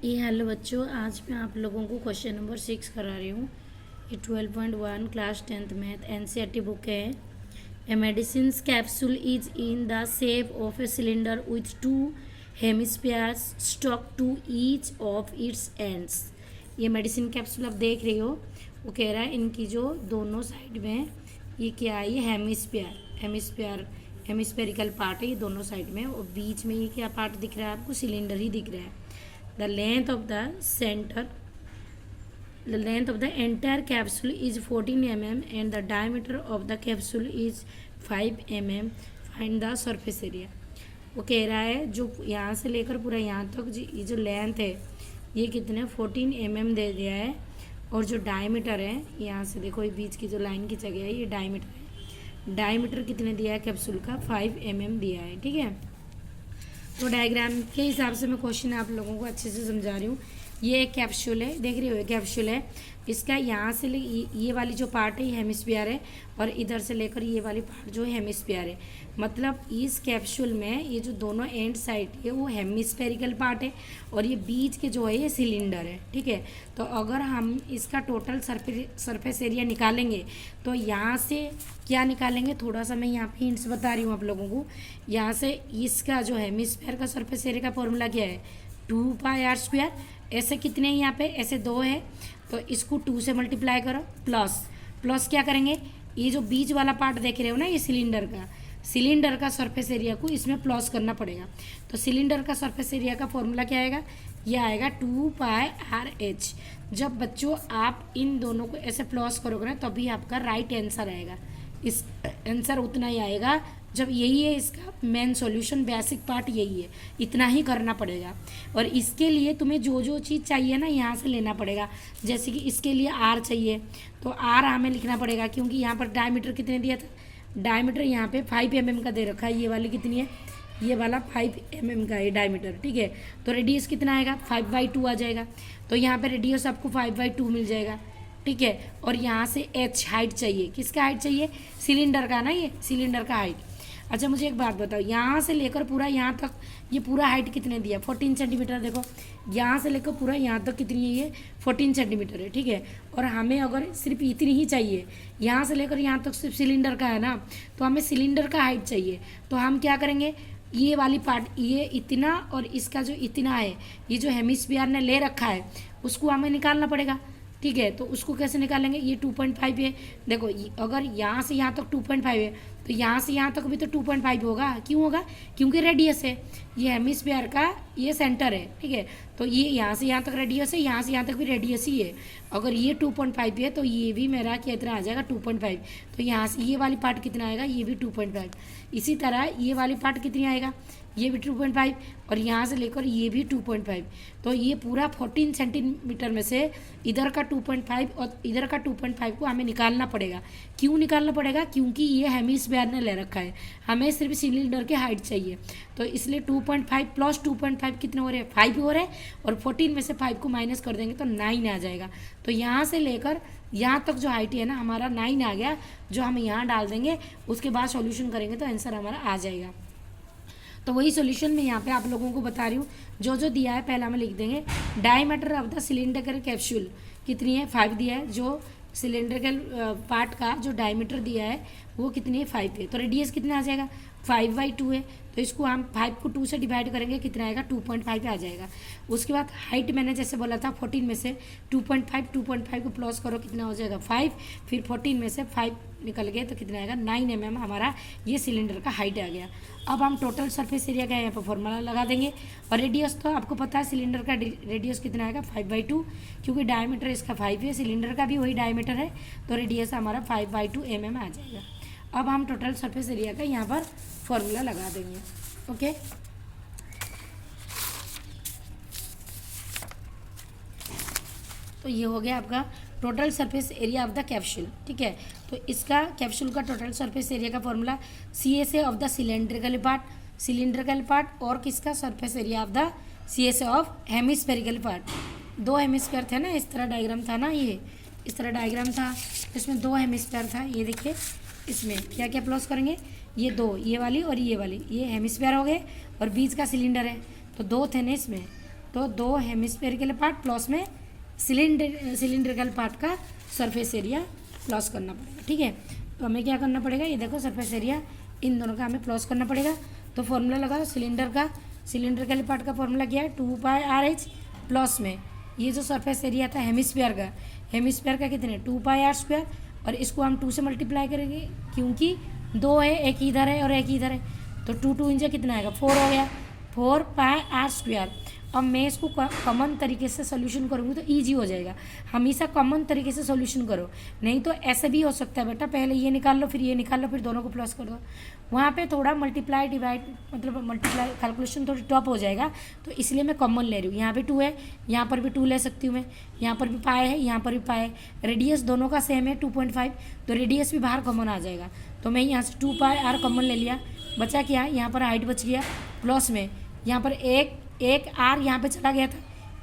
ये हेलो बच्चों, आज मैं आप लोगों को क्वेश्चन नंबर 6 करा रही हूँ। ये 12.1 class 10th math NCERT book है। A medicine capsule is in the shape of a cylinder with two hemispheres stuck to each of its ends. ये मेडिसिन कैप्सूल आप देख रही हो, वो कह रहा है इनकी जो दोनों साइड में ये क्या है, ये हेमिस्फेरिकल पार्ट है, ये दोनों साइड में, और बीच में ये क्या पार्ट दिख रहा है आपको, सिलेंडर ही दिख रहा है। The length of the entire capsule is 14 mm and the diameter of the capsule is 5 mm. Find the surface area. वो कह रहा है जो यहाँ से लेकर पूरा यहाँ तक ये जो लेंथ है ये कितने 14 mm दे दिया है, और जो डायमीटर है यहाँ से देखो, ये बीच की जो लाइन खींचा गया है ये डायमीटर है। डायमीटर कितने दिया है कैप्सूल का, 5 mm दिया है। ठीक है, तो डायग्राम के हिसाब से मैं क्वेश्चन आप लोगों को अच्छे से समझा रही हूँ। ये एक कैप्सूल है, देख रही हो, कैप्सूल है। इसका यहाँ से ये वाली जो पार्ट है ये हेमिस्फीयर है, और इधर से लेकर ये वाली पार्ट जो है हेमिस्फीयर है। मतलब इस कैप्सूल में ये जो दोनों एंड साइड है वो हेमिस्फेरिकल पार्ट है, और ये बीच के जो है ये सिलेंडर है। ठीक है, तो अगर हम इसका टोटल सरफेस एरिया निकालेंगे तो यहाँ से क्या निकालेंगे, थोड़ा सा मैं यहाँ पे हिंट्स बता रही हूँ आप लोगों को। यहाँ से इसका जो हेमिस्फीयर का सरफेस एरिया का फॉर्मूला क्या है, 2πr²। ऐसे कितने हैं यहाँ पे, ऐसे 2 है, तो इसको 2 से मल्टीप्लाई करो, प्लस क्या करेंगे, ये जो बीच वाला पार्ट देख रहे हो ना, ये सिलेंडर का सरफेस एरिया को इसमें प्लस करना पड़ेगा। तो सिलेंडर का सरफेस एरिया का फॉर्मूला क्या आएगा, ये आएगा 2πrh। जब बच्चों आप इन दोनों को ऐसे प्लस करोगे ना तभी आपका राइट आंसर आएगा। इस आंसर उतना ही आएगा जब यही है इसका मेन सॉल्यूशन, बेसिक पार्ट यही है, इतना ही करना पड़ेगा। और इसके लिए तुम्हें जो जो चीज़ चाहिए ना यहाँ से लेना पड़ेगा। जैसे कि इसके लिए आर चाहिए तो आर हमें लिखना पड़ेगा, क्योंकि यहाँ पर डायमीटर कितने दिया था, डायमीटर यहाँ पे 5 mm का दे रखा है। ये वाली कितनी है, ये वाला 5 mm का है डायमीटर। ठीक है, तो रेडियस कितना आएगा, 5/2 आ जाएगा। तो यहाँ पे रेडियस आपको 5/2 मिल जाएगा। ठीक है, और यहाँ से h हाइट चाहिए, किसका हाइट चाहिए, सिलेंडर का ना, ये सिलेंडर का हाइट। अच्छा मुझे एक बात बताओ, यहाँ से लेकर पूरा यहाँ तक ये पूरा हाइट कितने दिया, 14 सेंटीमीटर। देखो यहाँ से लेकर पूरा यहाँ तक कितनी है, ये 14 सेंटीमीटर है। ठीक है, और हमें अगर सिर्फ इतनी ही चाहिए, यहाँ से लेकर यहाँ तक सिर्फ सिलेंडर का है ना, तो हमें सिलेंडर का हाइट चाहिए। तो हम क्या करेंगे, ये वाली पार्ट, ये इतना और इसका जो इतना है, ये जो हेमिस्फीयर ने ले रखा है उसको हमें निकालना पड़ेगा। ठीक है, तो उसको कैसे निकालेंगे, ये 2.5 है। देखो अगर यहाँ से यहाँ तक 2.5 है तो यहाँ से यहाँ तक भी तो 2.5 होगा। क्यों होगा, क्योंकि रेडियस है, ये हेमिस्फीयर का ये सेंटर है। ठीक है, तो ये यहाँ से यहाँ तक रेडियस है, यहाँ से यहाँ तक भी रेडियस ही है। अगर ये 2.5 है तो ये भी मेरा कितना आ जाएगा, 2.5। तो यहाँ से ये वाली पार्ट कितना आएगा, ये भी 2.5। इसी तरह ये वाली पार्ट कितनी आएगा, ये भी 2.5, और यहाँ से लेकर ये भी 2.5। तो ये पूरा 14 सेंटीमीटर में से इधर का 2.5 और इधर का 2.5 को हमें निकालना पड़ेगा। क्यों निकालना पड़ेगा, क्योंकि ये हेमिस्फीयर ने ले रखा है, हमें सिर्फ सिलेंडर की हाइट चाहिए। तो इसलिए 2.5 प्लस 2.5 कितने हो रहे हैं, 5 हो रहे हैं, और 14 में से 5 को माइनस कर देंगे तो 9 आ जाएगा। तो यहाँ से लेकर यहाँ तक जो हाइट है ना हमारा 9 आ गया, जो हम यहाँ डाल देंगे, उसके बाद सॉल्यूशन करेंगे तो आंसर हमारा आ जाएगा। तो वही सॉल्यूशन मैं यहाँ पे आप लोगों को बता रही हूँ। जो जो दिया है पहला में लिख देंगे, diameter of the cylinder capsule कितनी है, 5 दिया है। जो सिलेंड्रिकल पार्ट का जो डायमीटर दिया है वो कितनी है, 5 है। तो रेडियस कितना आ जाएगा, 5/2 है। तो इसको हम 5 को 2 से डिवाइड करेंगे, कितना आएगा, 2.5 आ जाएगा। उसके बाद हाइट मैंने जैसे बोला था 14 में से 2.5 को प्लस करो, कितना हो जाएगा 5, फिर 14 में से 5 निकल गए तो कितना आएगा 9 mm हमारा ये सिलेंडर का हाइट आ गया। अब हम टोटल सरफेस एरिया का यहाँ पर फॉर्मूला लगा देंगे, और रेडियस तो आपको पता है सिलेंडर का रेडियस कितना आएगा, 5/2, क्योंकि डायमीटर इसका 5 है, सिलेंडर का भी वही डायमीटर है, तो रेडियस हमारा 5/2 mm आ जाएगा। अब हम टोटल सरफेस एरिया का यहाँ पर फॉर्मूला लगा देंगे। ओके, तो ये हो गया आपका total surface area of the capsule. ठीक है, तो इसका कैप्सूल का टोटल सरफेस एरिया का formula CSA of the cylindrical part और किसका surface area of the CSA of hemispherical part. 2 hemisphere थे ना, इस तरह डायग्राम था ना, ये इस तरह डायग्राम था, इसमें 2 हेमिस्फीयर था। ये देखिए इसमें क्या क्या प्लस करेंगे, ये 2, ये वाली और ये वाली, ये हेमिस्फीयर हो गए, और बीच का सिलेंडर है तो 2 थे ना इसमें, तो 2 हेमिस्फेरिकल पार्ट प्लस में सिलिंड्रिकल पार्ट का सरफेस एरिया प्लस करना पड़ेगा। ठीक है, तो हमें क्या करना पड़ेगा, ये देखो सरफेस एरिया इन दोनों का हमें प्लस करना पड़ेगा। तो फॉर्मूला लगाओ, सिलिंड्रिकल पार्ट का फॉर्मूला क्या है, 2πr/h प्लस में ये जो सरफेस एरिया था हेमिस्फीयर का कितने 2πr², और इसको हम 2 से मल्टीप्लाई करेंगे क्योंकि 2 है, एक इधर है और एक इधर है, तो 2 इंचा कितना आएगा 4 हो गया, 4πr²। अब मैं इसको कॉमन तरीके से सोल्यूशन करूँगी तो इजी हो जाएगा। हमेशा कॉमन तरीके से सोल्यूशन करो, नहीं तो ऐसे भी हो सकता है बेटा, पहले ये निकाल लो फिर ये निकाल लो फिर दोनों को प्लस कर दो। वहाँ पे थोड़ा मल्टीप्लाई डिवाइड मतलब मल्टीप्लाई कैलकुलेशन थोड़ी टॉप हो जाएगा, तो इसलिए मैं कॉमन ले रही हूँ। यहाँ पे 2 है, यहाँ पर भी 2 ले सकती हूँ मैं, यहाँ पर भी पाए है, यहाँ पर भी पाए। रेडियस दोनों का सेम है 2.5, तो रेडियस भी बाहर कॉमन आ जाएगा। तो मैं यहाँ से 2πr कॉमन ले लिया, बचा क्या, यहाँ पर हाइट बच गया प्लस में, यहाँ पर एक आर यहाँ पे चला गया था,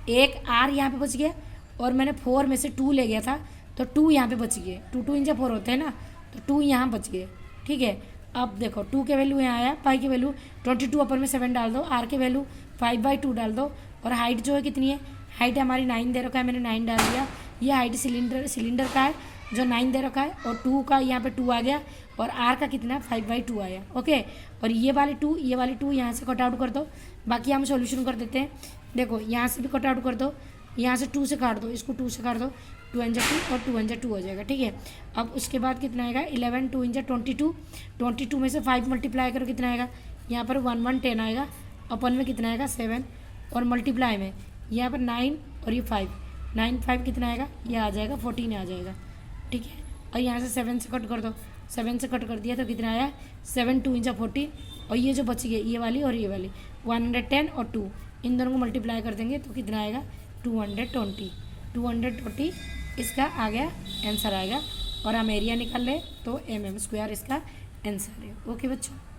एक आर यहाँ पे बच गया, और मैंने 4 में से 2 ले गया था तो 2 यहाँ पे बच गए, 2 इंचा 4 होते हैं ना, तो 2 यहाँ बच गए। ठीक है, अब देखो 2 के वैल्यू यहाँ आया, पाई की वैल्यू 22 ऊपर में 7 डाल दो, आर के वैल्यू 5/2 डाल दो, और हाइट जो है कितनी है, हाइट हमारी 9 दे रखा है, मैंने 9 डाल दिया। ये हाइट सिलेंडर का है जो 9 दे रखा है, और 2 का यहाँ पे 2 आ गया, और आर का कितना 5/2 आया। ओके, और ये वाली 2 यहाँ से कट आउट कर दो, बाकी हम सॉल्यूशन कर देते हैं। देखो यहाँ से भी कट आउट कर दो, यहाँ से 2 से काट दो, इसको 2 से काट दो, 2 इंचा 2 और 2 इंचा 2 हो जाएगा। ठीक है, अब उसके बाद कितना आएगा 11, 2 इंचा 22 में से 5 मल्टीप्लाई करो, कितना आएगा यहाँ पर 1 1 10 आएगा, अपन में कितना आएगा 7, और मल्टीप्लाई में यहाँ पर 9 और ये 5, 9 5 कितना आएगा, ये आ जाएगा 14 आ जाएगा। ठीक है, और यहाँ से 7 से कट कर दो, 7 से कट कर दिया तो कितना आया 7, 2 इंचा 14, और ये जो बच गई ये वाली और ये वाली 110 और 2, इन दोनों को मल्टीप्लाई कर देंगे तो कितना आएगा 220 इसका आ गया आंसर आएगा। और हम एरिया निकाल ले तो mm² इसका आंसर है। ओके बच्चों।